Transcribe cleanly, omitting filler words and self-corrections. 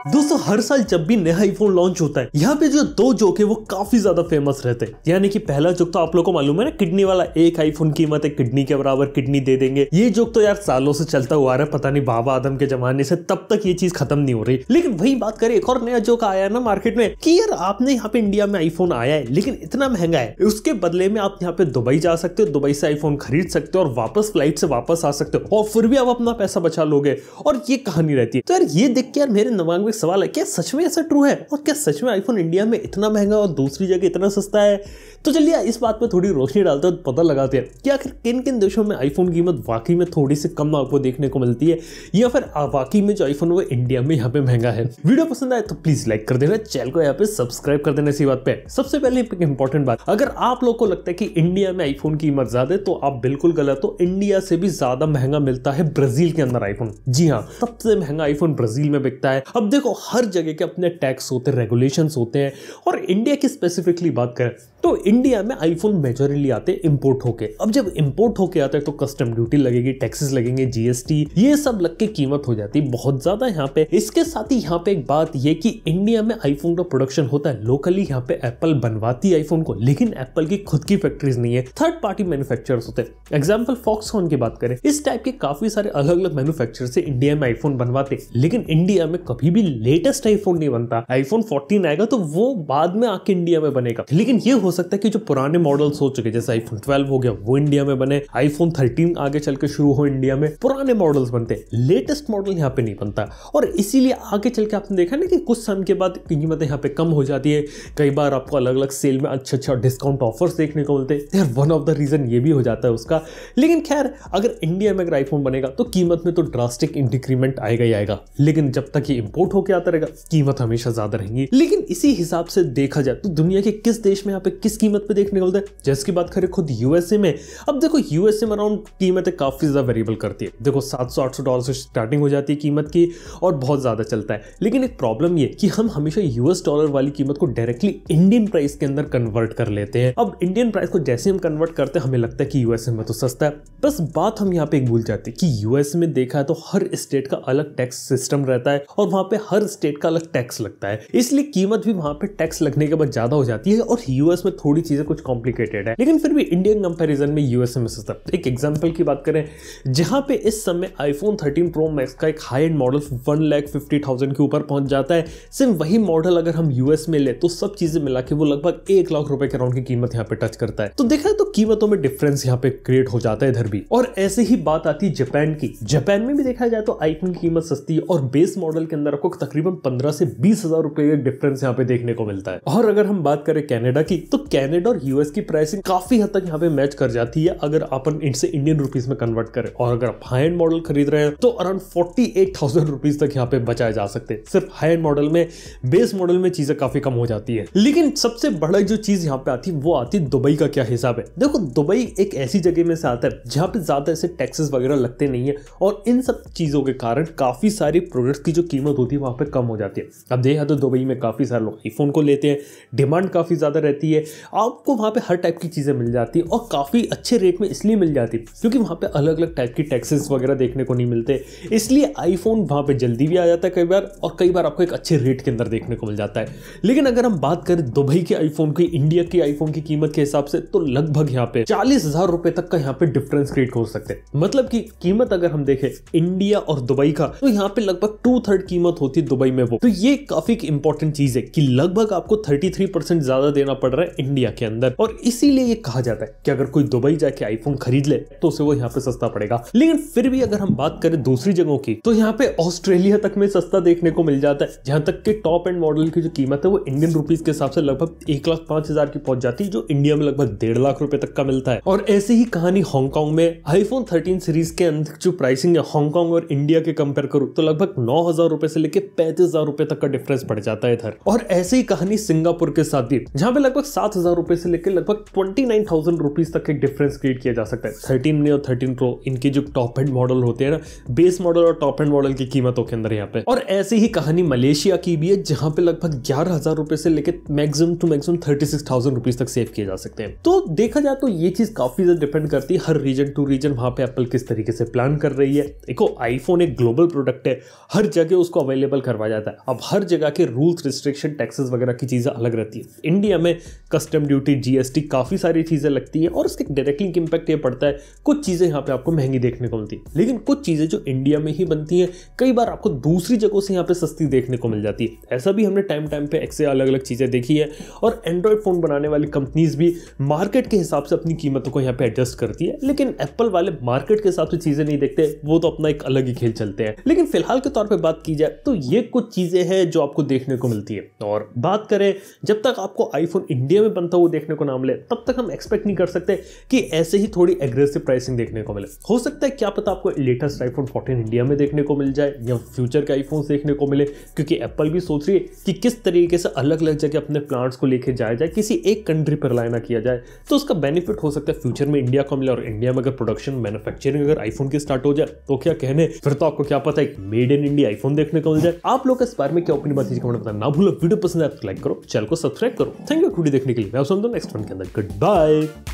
दोस्तों हर साल जब भी नया आईफोन लॉन्च होता है, यहाँ पे जो दो जोक है वो काफी ज्यादा फेमस रहते हैं। यानी कि पहला जोक तो आप लोगों को मालूम है ना, किडनी वाला, एक आईफोन कीमत है किडनी के बराबर, किडनी दे देंगे। ये जोक तो यार सालों से चलता हुआ आ रहा है, पता नहीं बाबा आदम के जमाने से, तब तक ये चीज खत्म नहीं हो रही। लेकिन वही बात करें, एक और नया जोक आया है ना मार्केट में कि यार आपने यहाँ पे इंडिया में आईफोन आया है लेकिन इतना महंगा है, उसके बदले में आप यहाँ पे दुबई जा सकते हो, दुबई से आईफोन खरीद सकते हो और वापस फ्लाइट से वापस आ सकते हो और फिर भी आप अपना पैसा बचा लोगे। और ये कहानी रहती है। तो यार ये देख के यार मेरे दिमाग में सवाल है, क्या सच में ऐसा ट्रू है? और क्या सच में आईफोन इंडिया में इतना महंगा और दूसरी जगह इतना सस्ता है? तो चलिए इस बात पे थोड़ी रोशनी डालते हैं, पता लगाते हैं कि आखिर किन किन देशों में आईफोन की कीमत वाकई में थोड़ी सी कम आपको देखने को मिलती है, या फिर वाकई में जो आईफोन वो इंडिया में यहाँ पे महंगा है। वीडियो पसंद आए तो प्लीज लाइक कर देना, चैनल को यहाँ पे सब्सक्राइब कर देना। इसी बात पे सबसे पहले एक इंपॉर्टेंट बात, अगर आप लोग को लगता है कि इंडिया में आईफोन की कीमत ज्यादा है तो आप बिल्कुल गलत हो। इंडिया से भी ज्यादा महंगा मिलता है ब्राजील के अंदर आईफोन। जी हाँ, सबसे महंगा आईफोन ब्राजील में बिकता है। अब देखो हर जगह के अपने टैक्स होते हैं, रेगुलेशंस होते हैं, और इंडिया की स्पेसिफिकली बात करें तो इंडिया में आईफोन मेजॉरिटी आते हैं इंपोर्ट होके। अब जब इंपोर्ट होके आते हैं तो कस्टम ड्यूटी लगेगी, टैक्सेस लगेंगे, जीएसटी, ये सब लग के कीमत हो जाती है बहुत ज्यादा यहाँ पे। इसके साथ ही यहाँ पे एक बात ये कि इंडिया में आईफोन का प्रोडक्शन होता है लोकली, यहाँ पे एप्पल बनवाती है आईफोन को, लेकिन एप्पल की खुद की फैक्ट्रीज नहीं है, थर्ड पार्टी मैन्युफैक्चरर्स होते हैं। एग्जाम्पल फॉक्सकॉन की बात करें, इस टाइप के काफी सारे अलग अलग मैन्युफैक्चरर से इंडिया में आईफोन बनवाते, लेकिन इंडिया में कभी भी लेटेस्ट आईफोन नहीं बनता। आईफोन 14 आएगा तो वो बाद में आके इंडिया में बनेगा, लेकिन ये हो सकता है कि जो पुराने मॉडल्स हो चुके, जैसे आईफोन 12 हो गया, वो इंडिया में बने, आईफोन 13 आगे चल के शुरू हो इंडिया में, पुराने मॉडल्स बनते, लेटेस्ट मॉडल यहाँ पे नहीं बनता। और इसीलिए आगे चल के आपने देखा ना कि कुछ समय के बाद कीमतें यहाँ पे कम हो जाती है। कई बार आपको अलग अलग सेल में अच्छा डिस्काउंट ऑफर्स देखने को मिलते हैं। यार वन ऑफ द रीजन ये भी हो जाता है उसका। लेकिन खैर अगर इंडिया में अगर आईफोन बनेगा तो कीमत में तो ड्रास्टिक इंक्रीमेंट आएगा ही आएगा, लेकिन जब तक ये इंपोर्ट होकर आता रहेगा कीमत हमेशा ज्यादा रहेंगी। लेकिन इसी हिसाब से देखा जाए तो दुनिया के किस देश में यहाँ पे किस कीमत पे देखने को मिलता है? जैसे की बात करें खुद यूएसए में, अब देखो यूएसए में अराउंड कीमतें काफी ज्यादा वेरिएबल करती है। देखो $700-800 से स्टार्टिंग हो जाती है कीमत की और बहुत ज्यादा चलता है। लेकिन एक प्रॉब्लम ये कि हम हमेशा यूएस डॉलर वाली कीमत को डायरेक्टली इंडियन प्राइस के अंदर कन्वर्ट कर लेते हैं। अब इंडियन प्राइस को जैसे हम कन्वर्ट करते हैं हमें लगता है कि यूएसए में तो सस्ता है। बस बात हम यहाँ पे एक भूल जाते हैं कि यूएस में देखा है तो हर स्टेट का अलग टैक्स सिस्टम रहता है और वहां पे हर स्टेट का अलग टैक्स लगता है, इसलिए कीमत भी वहां पे टैक्स लगने के बाद ज्यादा हो जाती है। और यूएस में थोड़ी चीजें कुछ कॉम्प्लिकेटेड है, लेकिन फिर भी इंडियन कंपैरिजन में यूएसए में सस्ता। एक एग्जांपल की बात करें, जहां पे इस समय आईफोन 13 प्रो मैक्स का एक हाई एंड मॉडल 1,50,000 के ऊपर पहुंच जाता है, सिर्फ वही मॉडल अगर हम यूएस में ले तो सब चीजें मिला के वो लगभग 1 लाख रुपए के राउंड की कीमत यहाँ पे टच करता है। तो देखा है तो कीमतों में डिफरेंस यहाँ पे क्रिएट हो जाता है इधर भी। और ऐसे ही बात आती है जापान की। जापान में भी देखा जाए तो आईफोन की कीमत सस्ती है और बेस मॉडल के अंदर आपको तकरीबन 15 से 20 हजार रुपए का डिफरेंस यहाँ पे देखने को मिलता है। और अगर हम बात करें कनाडा की, तो कनाडा और यूएस की प्राइसिंग काफी हद तक यहाँ पे मैच कर जाती है अगर अपन इनसे इंडियन रुपीस में कन्वर्ट करें। और अगर आप हाई एंड मॉडल खरीद रहे हैं तो अराउंड 48,000 रुपीस तक यहाँ पे बचाए जा सकते हैं सिर्फ हाई एंड मॉडल में। बेस मॉडल में चीजें काफी कम हो जाती है। लेकिन सबसे बड़ा जो चीज यहाँ पे आती है वो आती है दुबई का क्या हिसाब है। देखो दुबई एक ऐसी जगह में से आता है जहाँ पे ज्यादा ऐसे टैक्सेस वगैरह लगते नहीं है और इन सब चीजों के कारण काफी सारी प्रोडक्ट्स की जो कीमत होती है वहां पे कम हो जाती है। अब देखा तो दुबई में काफी सारे लोग आईफोन को लेते हैं, डिमांड काफी ज्यादा रहती है, आपको वहां पे हर टाइप की चीजें मिल जाती है और काफी अच्छे रेट में इसलिए मिल जाती है क्योंकि वहां पे अलग अलग टाइप की टैक्सेस वगैरह देखने को नहीं मिलते, इसलिए आईफोन वहां पे जल्दी भी आ जाता है कई बार, और कई बार आपको एक अच्छे रेट के अंदर देखने को मिल जाता है। लेकिन अगर हम बात करें दुबई के आईफोन की इंडिया के आईफोन की कीमत के हिसाब से तो लगभग यहाँ पे 40,000 रुपए तक का यहाँ पे डिफरेंस क्रिएट हो सकते हैं। मतलब की कीमत अगर हम देखें इंडिया और दुबई का तो यहाँ पे लगभग 2/3 कीमत होती है दुबई में वो। तो ये काफी इंपॉर्टेंट चीज है कि लगभग आपको 33% ज्यादा देना पड़ रहा है इंडिया के अंदर। और इसीलिए ये कहा जाता है कि अगर कोई दुबई जाके आईफोन खरीद ले तो उसे वो यहाँ पे सस्ता पड़ेगा। लेकिन फिर भी अगर हम बात करें दूसरी जगहों की तो यहाँ पे ऑस्ट्रेलिया तक में सस्ता देखने को मिल जाता है, जहां तक के टॉप एंड मॉडल की जो कीमत है वो इंडियन रुपीस के हिसाब से लगभग 1,05,000 की पहुंच जाती है, जो इंडिया में लगभग 1.5 लाख रुपए तक का मिलता है। और ऐसे ही कहानी हांगकांग में आईफोन 13 सीरीज के अंदर जो प्राइसिंग है हांगकांग और इंडिया के कंपेयर करूं तो लगभग 9,000 रुपए से लेके 35,000 रुपए तक का डिफरेंस पड़ जाता है इधर। और ऐसे ही कहानी सिंगापुर के साथ भी, जहां पे लगभग 7,000 रुपए से लेकर लगभग 29,000 रुपीज तक एक डिफरेंस क्रिएट किया जा सकता है। 13 मिनी और 13 प्रो इनके जो टॉप एंड मॉडल होते हैं ना, बेस मॉडल और टॉप एंड मॉडल की कीमतों के अंदर यहाँ पे। और ऐसी ही कहानी मलेशिया की भी है, जहां पे लगभग 11,000 रुपए से लेकर मैक्सिमम टू मैक्सिमम 36,000 रुपीज तक सेव किए जा सकते हैं। तो देखा जाए तो ये चीज काफी ज्यादा डिपेंड करती है हर रीजन टू रीजन, वहां पे एप्पल किस तरीके से प्लान कर रही है। देखो, आईफोन एक ग्लोबल प्रोडक्ट है, हर जगह उसको अवेलेबल करवाया जाता है। अब हर जगह के रूल्स, रिस्ट्रिक्शन, टैक्सेस वगैरह की चीजें अलग रहती है। इंडिया में कस्टम ड्यूटी, जीएसटी, काफी सारी चीजें लगती है और इसके डायरेक्टली इंपैक्ट ये पड़ता है, कुछ चीजें यहाँ पे आपको महंगी देखने को मिलती है, लेकिन कुछ चीजें जो इंडिया में ही बनती हैं कई बार आपको दूसरी जगहों से यहाँ पे सस्ती देखने को मिल जाती है। ऐसा भी हमने टाइम टाइम पे ऐसे अलग अलग चीजें देखी है। और एंड्रॉइड फोन बनाने वाली कंपनीज भी मार्केट के हिसाब से अपनी कीमतों को यहाँ पे एडजस्ट करती है, लेकिन एप्पल वाले मार्केट के हिसाब से चीजें नहीं देखते, वो तो अपना एक अलग ही खेल चलते हैं। लेकिन फिलहाल के तौर पे बात की जाए तो ये कुछ चीजें हैं जो आपको देखने को मिलती है। और बात करें, जब तक आपको आईफोन इंडिया में बनता हुआ देखने को ना मिले, तब तक हम एक्सपेक्ट नहीं कर सकते कि ऐसे ही थोड़ी एग्रेसिव प्राइसिंग देखने को मिले। हो सकता है क्या पता आपको लेटेस्ट आईफोन 14 इंडिया में देखने को मिल जाए या फ्यूचर के आईफोन देखने को मिले, क्योंकि एप्पल भी सोच रही है कि किस तरीके से अलग अलग जगह अपने प्लांट्स को लेके जाया जाए, किसी एक कंट्री पर लाना किया जाए, तो उसका बेनिफिट हो सकता है फ्यूचर में इंडिया को मिले। और इंडिया में अगर प्रोडक्शन, मैन्युफैक्चरिंग अगर आईफोन की स्टार्ट हो जाए तो क्या कहने, फिर तो आपको क्या पता है मेड इन इंडिया आईफोन देखने को मिल जाए। आप लोग इस बारे में क्या ओपिनियन बात कमेंट बताना ना भूलो। वीडियो पसंद है तो लाइक करो, चैनल को सब्सक्राइब करो। थैंक यू वीडियो देखने के लिए। मैं नेक्स्ट वन के अंदर गुड बाय।